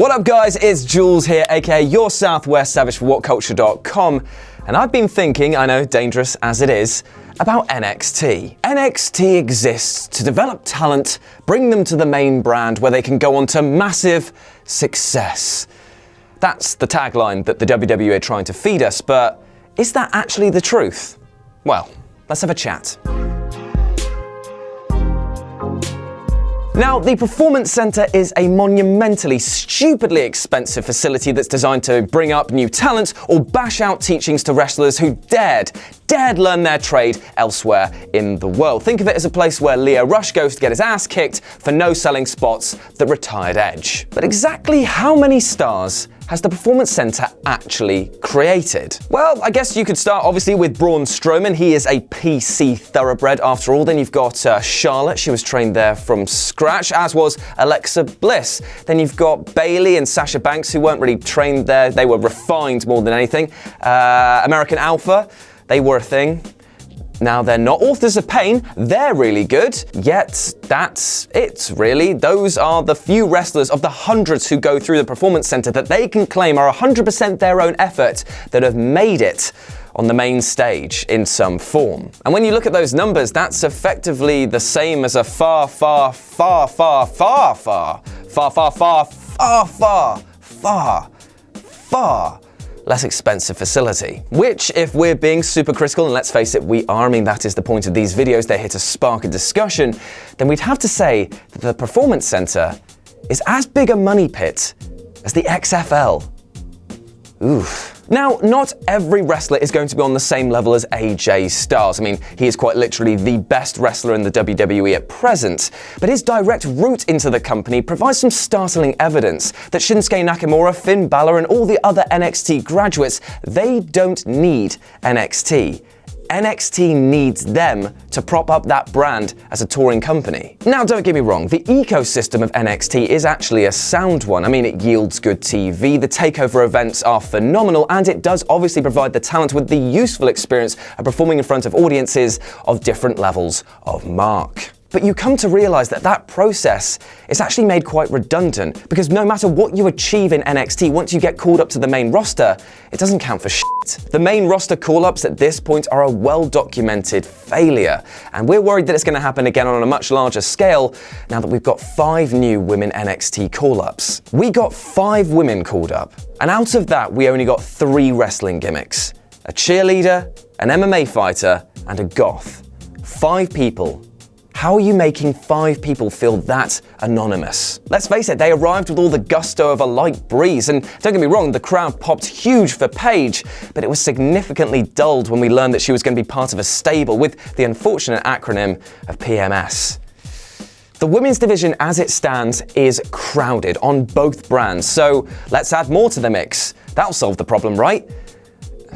What up guys, it's Jules here, aka your Southwest Savage for WhatCulture.com, and I've been thinking, I know, dangerous as it is, about NXT. NXT exists to develop talent, bring them to the main brand where they can go on to massive success. That's the tagline that the WWE are trying to feed us, but is that actually the truth? Well, let's have a chat. Now, the Performance Center is a monumentally, stupidly expensive facility that's designed to bring up new talent or bash out teachings to wrestlers who dared learn their trade elsewhere in the world. Think of it as a place where Leo Rush goes to get his ass kicked for no-selling spots that retired Edge. But exactly how many stars has the Performance Center actually created? Well, I guess you could start obviously with Braun Strowman. He is a PC thoroughbred after all. Then you've got Charlotte. She was trained there from scratch, as was Alexa Bliss. Then you've got Bayley and Sasha Banks, who weren't really trained there. They were refined more than anything. American Alpha, they were a thing. Now they're not. Authors of Pain, they're really good, yet that's it, really. Those are the few wrestlers of the hundreds who go through the Performance Center that they can claim are 100% their own effort that have made it on the main stage in some form. And when you look at those numbers, that's effectively the same as a far less expensive facility. Which, if we're being super critical, and let's face it, we are, I mean, that is the point of these videos, they're here to spark a discussion, then we'd have to say that the Performance Center is as big a money pit as the XFL. Oof. Now, not every wrestler is going to be on the same level as AJ Styles. I mean, he is quite literally the best wrestler in the WWE at present, but his direct route into the company provides some startling evidence that Shinsuke Nakamura, Finn Balor, and all the other NXT graduates, they don't need NXT. NXT needs them to prop up that brand as a touring company. Now, don't get me wrong, the ecosystem of NXT is actually a sound one. I mean, it yields good TV, the takeover events are phenomenal, and it does obviously provide the talent with the useful experience of performing in front of audiences of different levels of mark. But you come to realize that that process is actually made quite redundant, because no matter what you achieve in NXT, once you get called up to the main roster, it doesn't count for shit. The main roster call-ups at this point are a well-documented failure, and we're worried that it's going to happen again on a much larger scale now that we've got 5 new women NXT call-ups. We got 5 women called up, and out of that we only got 3 wrestling gimmicks: a cheerleader, an MMA fighter, and a goth. 5 people. How are you making 5 people feel that anonymous? Let's face it, they arrived with all the gusto of a light breeze, and don't get me wrong, the crowd popped huge for Paige, but it was significantly dulled when we learned that she was going to be part of a stable with the unfortunate acronym of PMS. The women's division as it stands is crowded on both brands, so let's add more to the mix. That'll solve the problem, right?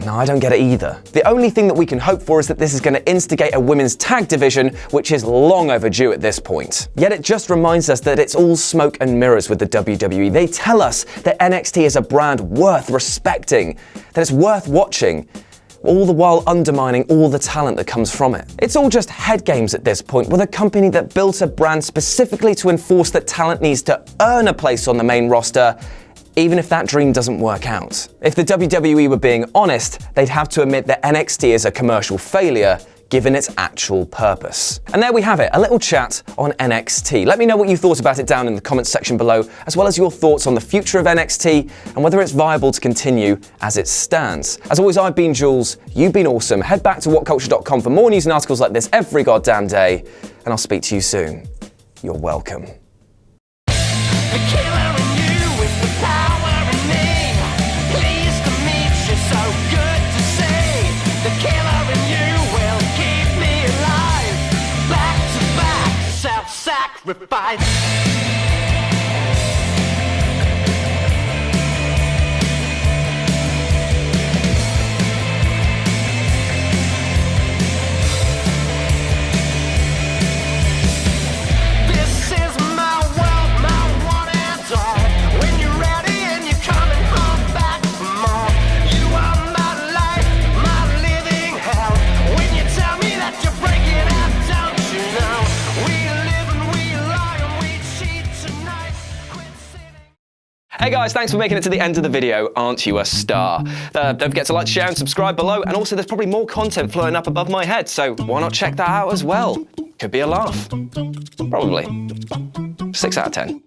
No, I don't get it either. The only thing that we can hope for is that this is going to instigate a women's tag division, which is long overdue at this point. Yet it just reminds us that it's all smoke and mirrors with the WWE. They tell us that NXT is a brand worth respecting, that it's worth watching, all the while undermining all the talent that comes from it. It's all just head games at this point, with a company that built a brand specifically to enforce that talent needs to earn a place on the main roster, even if that dream doesn't work out. If the WWE were being honest, they'd have to admit that NXT is a commercial failure, given its actual purpose. And there we have it, a little chat on NXT. Let me know what you thought about it down in the comments section below, as well as your thoughts on the future of NXT and whether it's viable to continue as it stands. As always, I've been Jules, you've been awesome. Head back to WhatCulture.com for more news and articles like this every goddamn day, and I'll speak to you soon. You're welcome. Sacrifice. Hey guys, thanks for making it to the end of the video. Aren't you a star? Don't forget to like, share and subscribe below, and also there's probably more content floating up above my head, so why not check that out as well? Could be a laugh. Probably. 6 out of 10.